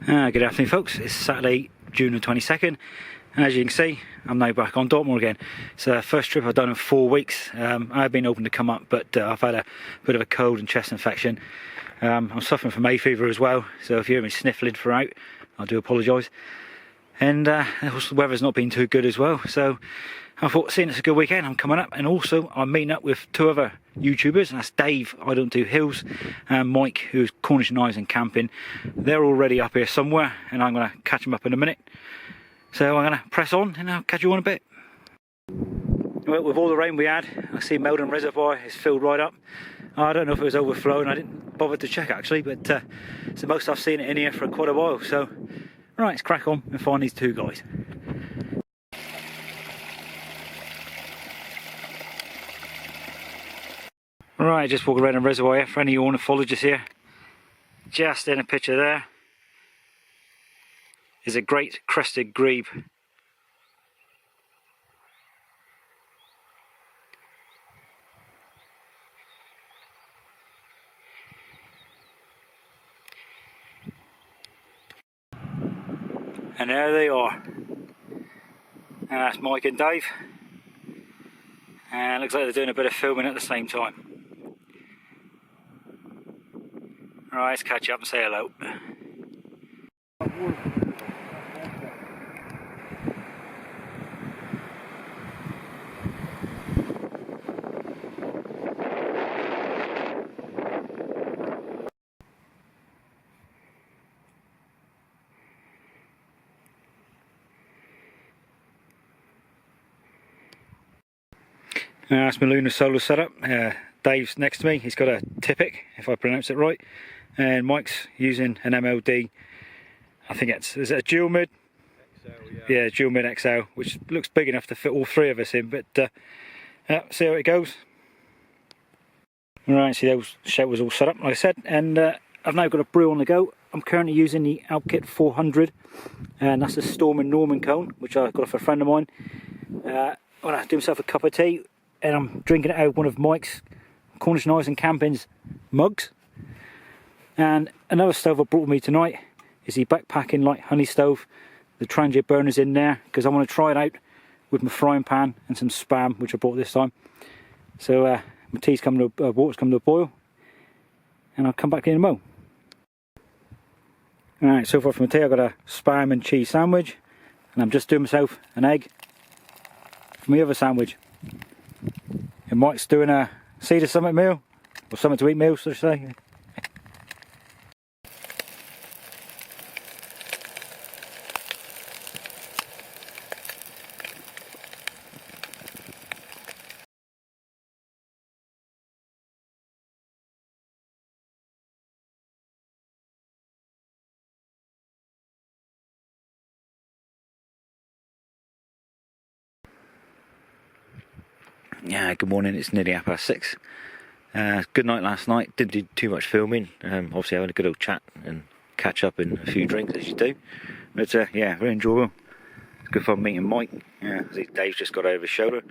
Good afternoon folks, it's Saturday, June the 22nd, and as you can see I'm now back on Dartmoor again. It's the first trip I've done in 4 weeks. I've been hoping to come up, but I've had a bit of a cold and chest infection. I'm suffering from hay fever as well, so if you hear me sniffling throughout, I do apologise. And also the weather's not been too good as well, so I thought, seeing it's a good weekend, I'm coming up, and also I'm meeting up with 2 other YouTubers, and that's Dave, I Don't Do Hills, and Mike, who's Cornish Knives and Camping. They're already up here somewhere, and I'm going to catch them up in a minute. So I'm going to press on, and I'll catch you on a bit. Well, with all the rain we had, I see Meldon Reservoir is filled right up. I don't know if it was overflowing, I didn't bother to check actually, but it's the most I've seen it in here for quite a while. So, right, let's crack on and find these 2 guys. Right, just walking around the reservoir here for any ornithologists here. Just in a picture there is a great crested grebe. And there they are. And that's Mike and Dave. And it looks like they're doing a bit of filming at the same time. Right, let's catch up and say hello. That's my lunar solar setup. Dave's next to me, he's got a Tipic, if I pronounce it right, and Mike's using an MLD. I think is it a dual mid? XL, yeah, dual mid XL, which looks big enough to fit all 3 of us in, but yeah, see how it goes. Right, see those shelters all set up, like I said, and I've now got a brew on the go. I'm currently using the Alpkit 400, and that's a Storm and Norman cone, which I got off a friend of mine. I'm going to do myself a cup of tea, and I'm drinking it out of one of Mike's Cornish Knives and Camping's mugs. And another stove I brought with me tonight is the backpacking light honey stove. The transient burner's in there because I want to try it out with my frying pan and some spam, which I brought this time. So my tea's coming to water's coming to a boil, and I'll come back in a mo. Alright, so far from my tea I've got a spam and cheese sandwich, and I'm just doing myself an egg for my other sandwich. And Mike's doing a Cedar Summit meal, or something to eat meal, so to say. Yeah, good morning, it's nearly 6:30. Good night last night, didn't do too much filming, obviously having a good old chat and catch up and a few drinks as you do, but yeah, very enjoyable. It's good fun meeting Mike. Yeah, Dave's just got over his shoulder,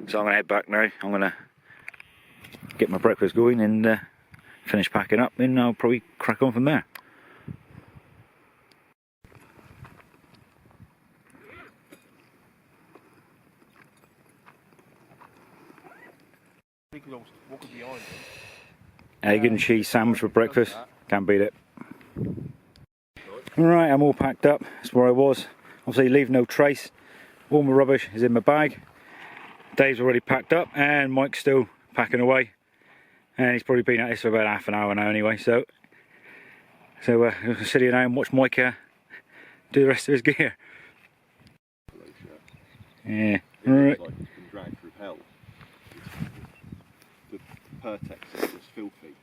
so I'm going to head back now. I'm going to get my breakfast going and finish packing up, and I'll probably crack on from there. Egg and cheese sandwich for breakfast, can't beat it. Right, I'm all packed up, that's where I was. Obviously leave no trace, all my rubbish is in my bag. Dave's already packed up and Mike's still packing away. And he's probably been at this for about half an hour now anyway, so I'll sit here now and watch Mike do the rest of his gear. Yeah, right. Pertex is filthy.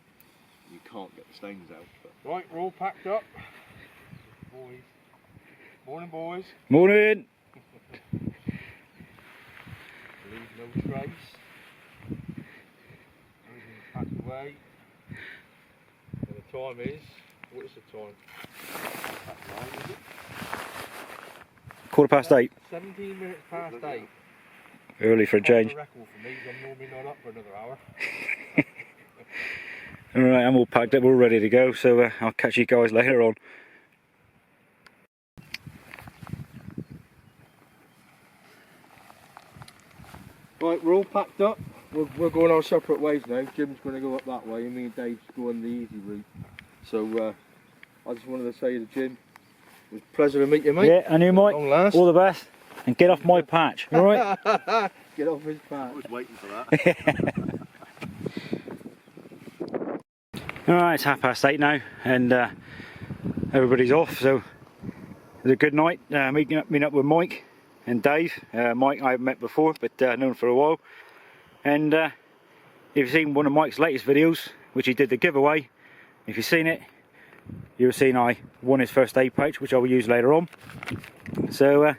You can't get the stains out. But... Right, we're all packed up. Boys. Morning, boys. Morning. Leave no trace. Everything's packed away. And the time is, what is the time? 8:15. 17 minutes past 8. Early for a change. Record for me, I'm normally not up for another hour. Alright, I'm all packed up, all ready to go, so I'll catch you guys later on. Right, we're all packed up. We're going our separate ways now. Jim's going to go up that way and me and Dave's going the easy route. So I just wanted to say to Jim, it was a pleasure to meet you, mate. Yeah, and you, Mike. Long last. All the best. And get off my patch, alright? Get off his patch. I was waiting for that. Alright, it's 8:30 now, and everybody's off, so it was a good night meeting up with Mike and Dave. Mike I haven't met before, but known for a while. And if you've seen one of Mike's latest videos, which he did the giveaway, if you've seen it, you'll have seen I won his first aid pouch, which I will use later on. So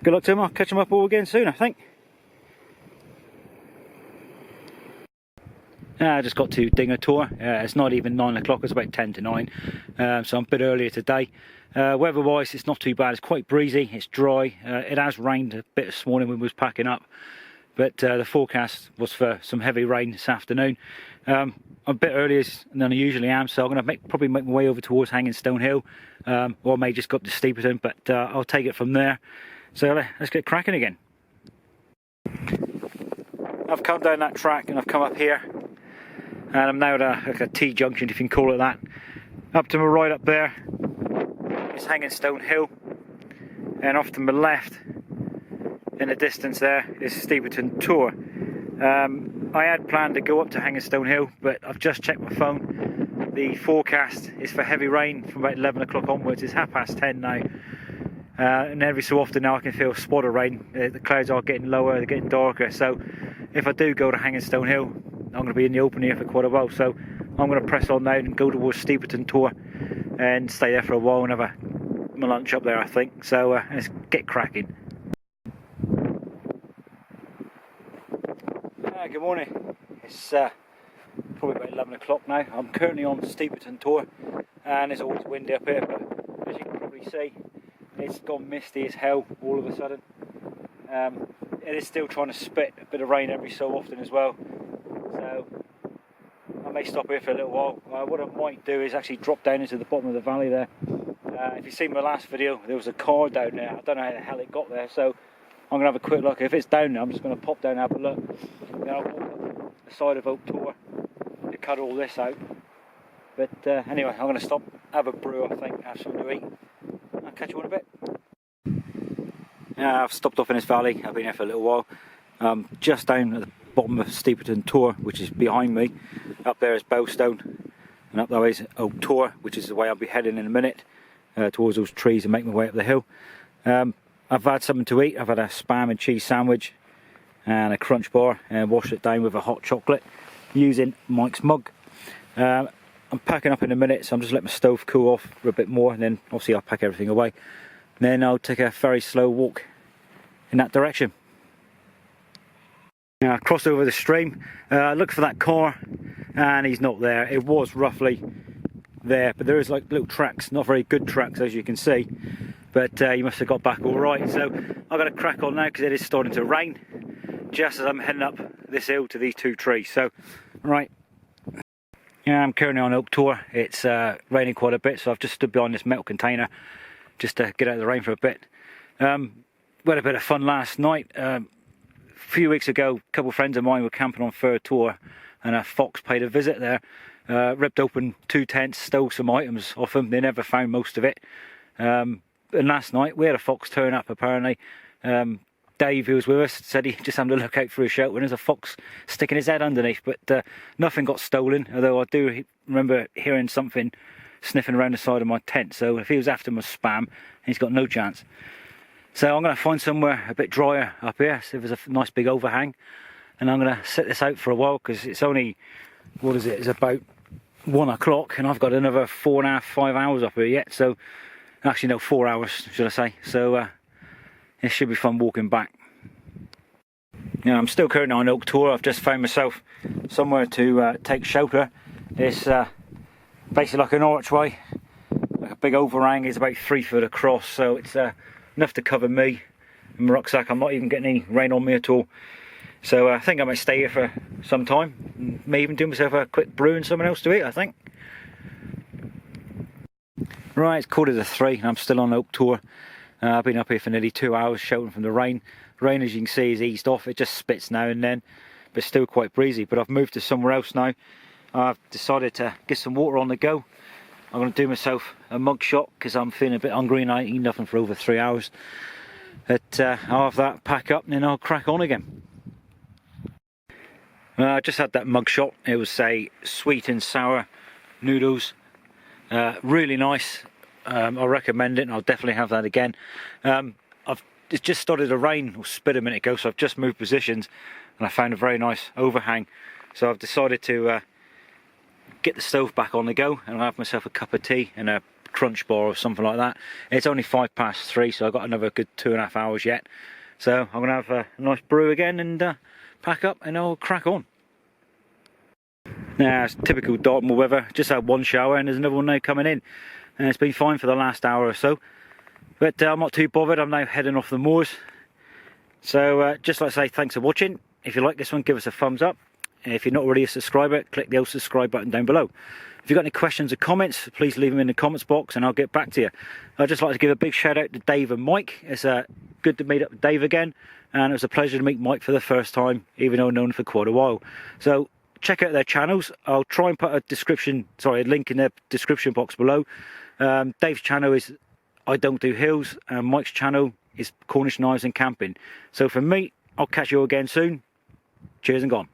good luck to him. I'll catch him up all again soon, I think. I just got to Dingertor. It's not even 9 o'clock, it's about 10 to 9, so I'm a bit earlier today. Weather wise it's not too bad, it's quite breezy, it's dry. It has rained a bit this morning when we was packing up, but the forecast was for some heavy rain this afternoon. I'm a bit earlier than I usually am, so I'm going to probably make my way over towards Hangingstone Hill, or I may just go up to Steeperton, but I'll take it from there. So let's get cracking again. I've come down that track and I've come up here, and I'm now at like a T-junction, if you can call it that. Up to my right up there is Hangingstone Hill, and off to my left in the distance there is Steeperton Tor. I had planned to go up to Hangingstone Hill, but I've just checked my phone. The forecast is for heavy rain from about 11 o'clock onwards. It's 10:30 now, and every so often now I can feel a spot of rain. The clouds are getting lower, they're getting darker, so if I do go to Hangingstone Hill, I'm going to be in the open here for quite a while, so I'm going to press on now and go towards Steeperton Tor and stay there for a while and have my lunch up there, I think. So let's get cracking. Good morning. It's probably about 11 o'clock now. I'm currently on Steeperton Tor, and it's always windy up here, but as you can probably see, it's gone misty as hell all of a sudden. It is still trying to spit a bit of rain every so often as well, so I may stop here for a little while. What I might do is actually drop down into the bottom of the valley there. If you've seen my last video, there was a car down there. I don't know how the hell it got there, so I'm going to have a quick look. If it's down there, I'm just going to pop down and have a look. Then I'll walk up the side of Oak Tor to cut all this out. But anyway, I'm going to stop, have a brew, I think, have something to eat. I'll catch you in a bit. I've stopped off in this valley. I've been here for a little while. Just down at the bottom of Steeperton Tor, which is behind me. Up there is Bellstone, and up that way is Oak Tor, which is the way I'll be heading in a minute, towards those trees and make my way up the hill. I've had something to eat. I've had a spam and cheese sandwich and a crunch bar, and washed it down with a hot chocolate using Mike's mug. I'm packing up in a minute, so I'm just letting my stove cool off for a bit more, and then obviously I'll pack everything away. Then I'll take a very slow walk in that direction. Now I crossed over the stream, look for that car, and he's not there. It was roughly there, but there is like little tracks, not very good tracks as you can see, but he must have got back all right. So I've got to crack on now because it is starting to rain just as I'm heading up this hill to these two trees. So right, yeah, I'm currently on Oak Tor. It's raining quite a bit, so I've just stood behind this metal container just to get out of the rain for a bit. We had a bit of fun last night. A few weeks ago, a couple of friends of mine were camping on Fir Tor, and a fox paid a visit there. Ripped open 2 tents, stole some items off them. They never found most of it. And last night we had a fox turn up apparently. Dave, who was with us, said he just happened to look out through a shelter and there's a fox sticking his head underneath, but nothing got stolen, although I do remember hearing something sniffing around the side of my tent. So if he was after my spam, he's got no chance. So I'm going to find somewhere a bit drier up here, so there's a nice big overhang, and I'm going to sit this out for a while because it's only, what is it, it's about 1 o'clock and I've got another 4.5, 5 hours up here yet. So actually no, 4 hours should I say. So it should be fun walking back. Yeah, I'm still currently on Oak Tor. I've just found myself somewhere to take shelter. It's basically like an archway, like a big overhang. Is about 3 foot across, so it's enough to cover me and my rucksack. I'm not even getting any rain on me at all. So I think I might stay here for some time. May even do myself a quick brew and something else to eat, I think. Right, it's 2:45 and I'm still on Oak Tor. I've been up here for nearly 2 hours sheltering from the rain. Rain, as you can see, is eased off. It just spits now and then, but still quite breezy. But I've moved to somewhere else now. I've decided to get some water on the go. I'm going to do myself a mug shot because I'm feeling a bit hungry and I ain't eaten nothing for over 3 hours. But I'll have that, pack up, and then I'll crack on again. I just had that mug shot. It was a sweet and sour noodles. Really nice. I recommend it, and I'll definitely have that again. It's just started to rain or spit a minute ago, so I've just moved positions and I found a very nice overhang. So I've decided to get the stove back on the go, and I'll have myself a cup of tea and a crunch bar or something like that. It's only 3:05, so I've got another good 2.5 hours yet. So I'm going to have a nice brew again and pack up and I'll crack on. Now, it's typical Dartmoor weather. Just had one shower and there's another one now coming in. And it's been fine for the last hour or so. But I'm not too bothered. I'm now heading off the moors. So just like I say, thanks for watching. If you like this one, give us a thumbs up. And if you're not already a subscriber, click the old subscribe button down below. If you've got any questions or comments, please leave them in the comments box and I'll get back to you. I'd just like to give a big shout out to Dave and Mike. It's good to meet up with Dave again. And it was a pleasure to meet Mike for the first time, even though I've known him for quite a while. So check out their channels. I'll try and put a link in the description box below. Dave's channel is I Don't Do Hills, and Mike's channel is Cornish Knives and Camping. So from me, I'll catch you again soon. Cheers and gone.